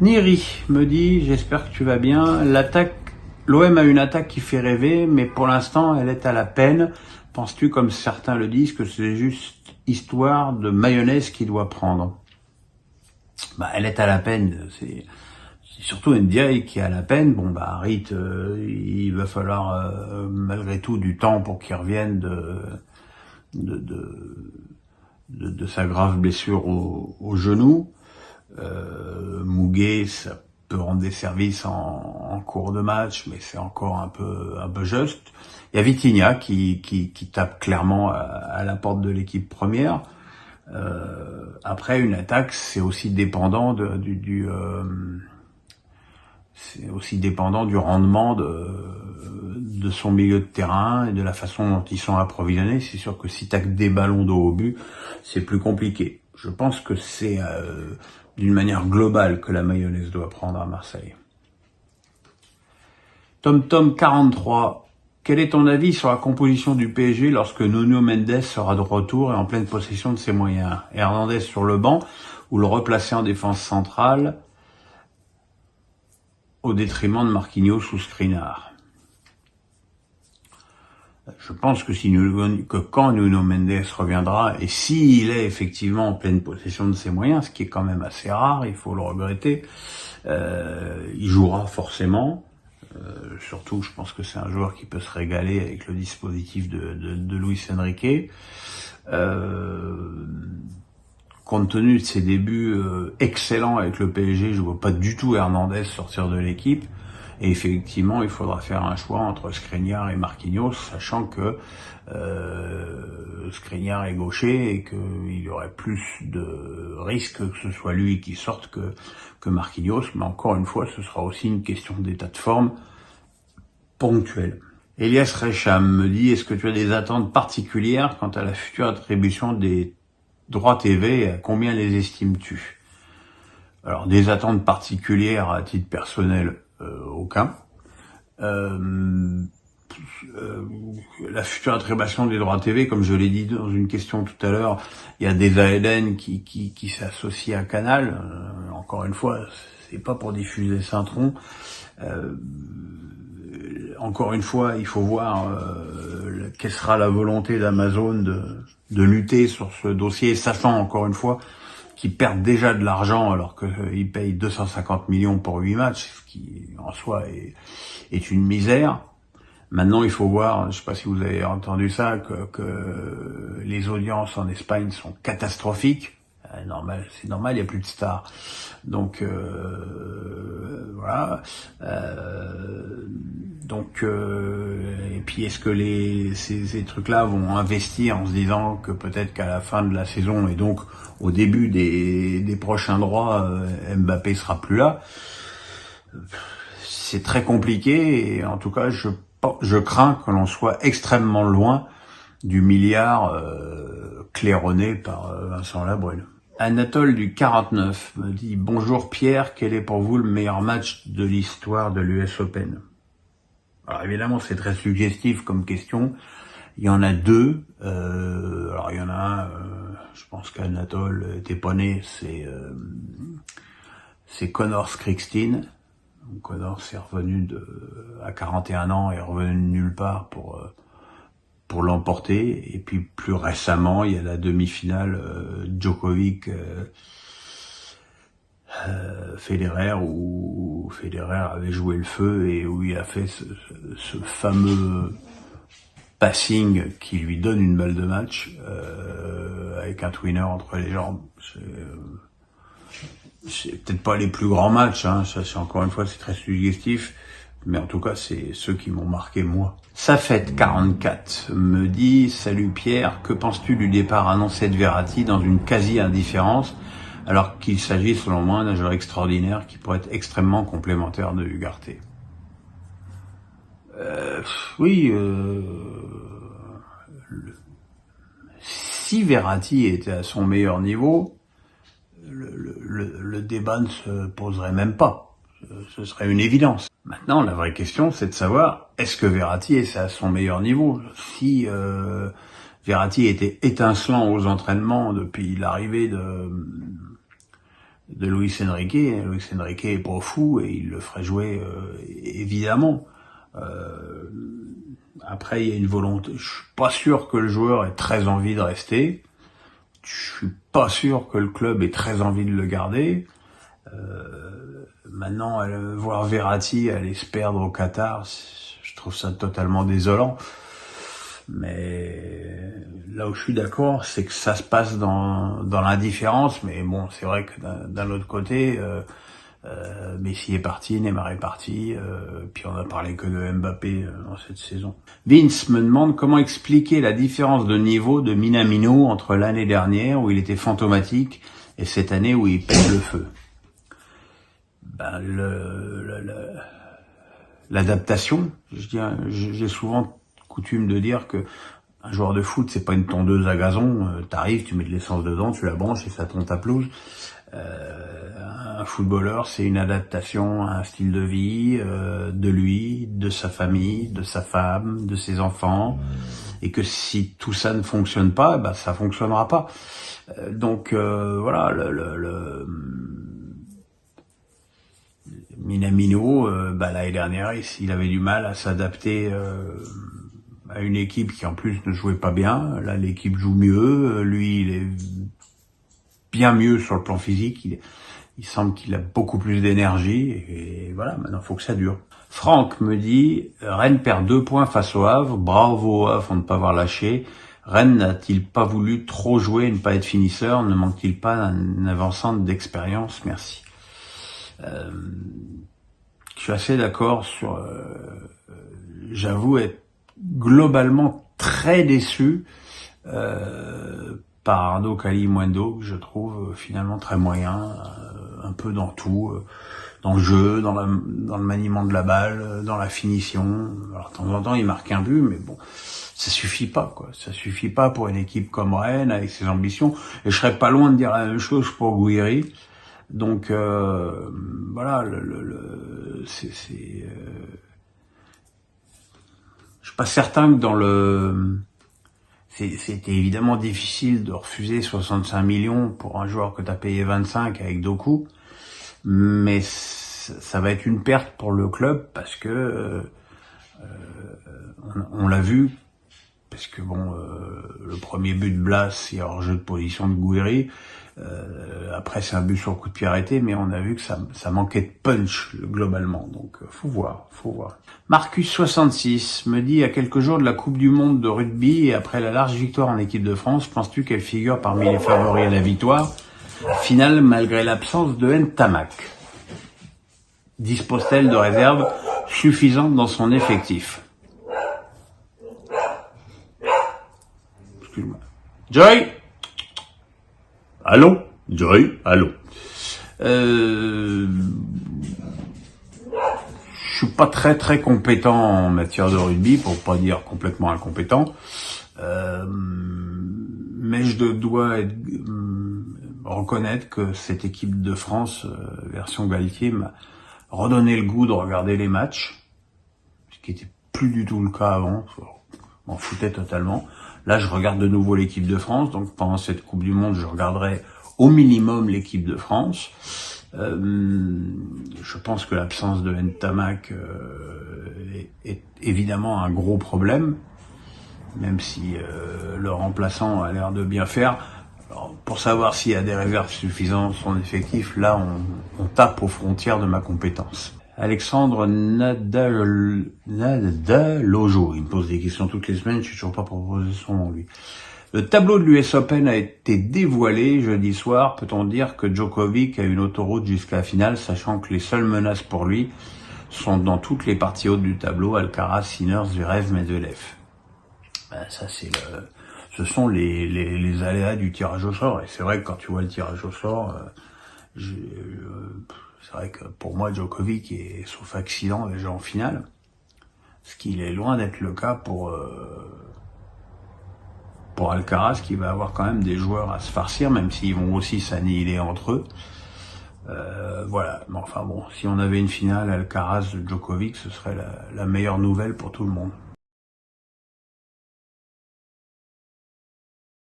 Niri me dit, j'espère que tu vas bien. L'OM a une attaque qui fait rêver, mais pour l'instant, elle est à la peine. Penses-tu, comme certains le disent, que c'est juste histoire de mayonnaise qu'il doit prendre? Elle est à la peine. C'est surtout Ndiaye qui est à la peine. Harit, il va falloir malgré tout du temps pour qu'il revienne de sa grave blessure au genou. Muguet, ça peut rendre des services en cours de match, mais c'est encore un peu juste. Il y a Vitinha qui tape clairement à la porte de l'équipe première. Après, une attaque, c'est aussi dépendant c'est aussi dépendant du rendement de son milieu de terrain et de la façon dont ils sont approvisionnés. C'est sûr que si t'as que des ballons de haut au but, c'est plus compliqué. Je pense que c'est d'une manière globale que la mayonnaise doit prendre à Marseille. TomTom 43, quel est ton avis sur la composition du PSG lorsque Nuno Mendes sera de retour et en pleine possession de ses moyens? Hernandez sur le banc ou le replacer en défense centrale au détriment de Marquinhos ou Skriniar? Je pense que quand Nuno Mendes reviendra, et s'il est effectivement en pleine possession de ses moyens, ce qui est quand même assez rare, il faut le regretter, il jouera forcément. Surtout, je pense que c'est un joueur qui peut se régaler avec le dispositif de Luis Enrique. Compte tenu de ses débuts excellents avec le PSG, je vois pas du tout Hernandez sortir de l'équipe. Et effectivement, il faudra faire un choix entre Skriniar et Marquinhos, sachant que Skriniar est gaucher et qu'il y aurait plus de risques que ce soit lui qui sorte que Marquinhos. Mais encore une fois, ce sera aussi une question d'état de forme ponctuel. Elias Recham me dit, est-ce que tu as des attentes particulières quant à la future attribution des droits TV et à combien les estimes-tu? Alors, des attentes particulières à titre personnel, aucun. La future attribution des droits TV, comme je l'ai dit dans une question tout à l'heure, il y a des ALN qui s'associent à Canal. Encore une fois, c'est pas pour diffuser Saint-Tron. Encore une fois, il faut voir quelle sera la volonté d'Amazon de lutter sur ce dossier, sachant encore une fois qu'ils perdent déjà de l'argent alors qu'ils payent 250 millions pour 8 matchs, ce qui en soi est une misère. Maintenant, il faut voir, je ne sais pas si vous avez entendu ça, que les audiences en Espagne sont catastrophiques. C'est normal, il n'y a plus de stars. Donc voilà. Et puis est-ce que ces trucs-là vont investir en se disant que peut-être qu'à la fin de la saison et donc au début des prochains droits, Mbappé sera plus là? C'est très compliqué et en tout cas je crains que l'on soit extrêmement loin du milliard claironné par Vincent Labrune. Anatole du 49 me dit « Bonjour Pierre, quel est pour vous le meilleur match de l'histoire de l'US Open ?» Alors évidemment, c'est très suggestif comme question. Il y en a deux. Alors il y en a un, je pense qu'Anatole était pas né, c'est Connors Crixtine. Connors est revenu à 41 ans et est revenu de nulle part pour l'emporter. Et puis plus récemment, il y a la demi-finale Djokovic Federer, où Federer avait joué le feu et où il a fait ce fameux passing qui lui donne une balle de match avec un twinner entre les jambes. C'est peut-être pas les plus grands matchs, ça c'est encore une fois c'est très suggestif, mais en tout cas c'est ceux qui m'ont marqué moi. Safet 44 me dit « Salut Pierre, que penses-tu du départ annoncé de Verratti dans une quasi-indifférence alors qu'il s'agit selon moi d'un joueur extraordinaire qui pourrait être extrêmement complémentaire de Ugarte ?» Oui, si Verratti était à son meilleur niveau, le débat ne se poserait même pas. Ce serait une évidence. Maintenant, la vraie question, c'est de savoir, est-ce que Verratti est à son meilleur niveau? Si Verratti était étincelant aux entraînements depuis l'arrivée Luis Enrique. Luis Enrique est pas fou et il le ferait jouer évidemment. Après, il y a une volonté. Je suis pas sûr que le joueur ait très envie de rester. Je suis pas sûr que le club ait très envie de le garder. Maintenant, voir Verratti aller se perdre au Qatar, je trouve ça totalement désolant. Mais là où je suis d'accord, c'est que ça se passe dans l'indifférence. Mais bon, c'est vrai que d'un autre côté, Messi est parti, Neymar est parti, puis on a parlé que de Mbappé dans cette saison. Vince me demande comment expliquer la différence de niveau de Minamino entre l'année dernière où il était fantomatique et cette année où il pète le feu. Ben l'adaptation, j'ai souvent coutume de dire que un joueur de foot, c'est pas une tondeuse à gazon. T'arrives, tu mets de l'essence dedans, tu la branches et ça tonde ta pelouse. Un footballeur, c'est une adaptation à un style de vie, de lui, de sa famille, de sa femme, de ses enfants, et que si tout ça ne fonctionne pas, bah ça fonctionnera pas. Donc voilà, Minamino, l'année dernière, il avait du mal à s'adapter à une équipe qui en plus ne jouait pas bien. Là, l'équipe joue mieux. Lui, il est bien mieux sur le plan physique. Il semble qu'il a beaucoup plus d'énergie. Et voilà, maintenant, il faut que ça dure. Franck me dit, Rennes perd 2 points face au Havre. Bravo au Havre pour ne pas avoir lâché. Rennes n'a-t-il pas voulu trop jouer et ne pas être finisseur? Ne manque-t-il pas d'un avançant d'expérience? Merci. Je suis assez d'accord sur... j'avoue être globalement très déçu par Arnaud Kalimuendo, que je trouve finalement très moyen, un peu dans tout, dans le jeu, dans le maniement de la balle, dans la finition. Alors de temps en temps il marque un but, mais bon, ça suffit pas, quoi. Ça suffit pas pour une équipe comme Rennes avec ses ambitions. Et je serais pas loin de dire la même chose pour Gouiri. Donc voilà, je suis pas certain que c'était évidemment difficile de refuser 65 millions pour un joueur que t'as payé 25 avec Doku, mais ça va être une perte pour le club parce que on l'a vu, parce que bon, le premier but de Blas, il y a hors-jeu de position de Gouiri. Après c'est un but sur le coup de pied arrêté, mais on a vu que ça manquait de punch globalement, donc faut voir. Marcus66 me dit, à quelques jours de la Coupe du Monde de rugby et après la large victoire en équipe de France, penses-tu qu'elle figure parmi les favoris à la victoire finale malgré l'absence de Ntamak? Dispose-t-elle de réserves suffisantes dans son effectif? Excuse-moi. Joy? Allô? Joy? Allô? Je suis pas très compétent en matière de rugby, pour pas dire complètement incompétent. Mais je dois reconnaître que cette équipe de France, version Galtier, m'a redonné le goût de regarder les matchs, ce qui était plus du tout le cas avant. Je m'en foutais totalement. Là, je regarde de nouveau l'équipe de France, donc pendant cette Coupe du Monde, je regarderai au minimum l'équipe de France. Je pense que l'absence de Ntamak est évidemment un gros problème, même si le remplaçant a l'air de bien faire. Alors, pour savoir s'il y a des réserves suffisantes dans son effectif, là, on tape aux frontières de ma compétence. Alexandre Nadalojo, il me pose des questions toutes les semaines, je suis toujours pas proposé son nom, lui. Le tableau de l'US Open a été dévoilé jeudi soir. Peut-on dire que Djokovic a une autoroute jusqu'à la finale, sachant que les seules menaces pour lui sont dans toutes les parties hautes du tableau, Alcaraz, Sinner, Zverev, Medvedev. Ça, ce sont les aléas du tirage au sort. Et c'est vrai que quand tu vois le tirage au sort, c'est vrai que pour moi, Djokovic est, sauf accident, déjà en finale. Ce qu'il est loin d'être le cas pour Alcaraz, qui va avoir quand même des joueurs à se farcir, même s'ils vont aussi s'annihiler entre eux. Voilà. Mais enfin bon, si on avait une finale Alcaraz-Djokovic, ce serait la meilleure nouvelle pour tout le monde.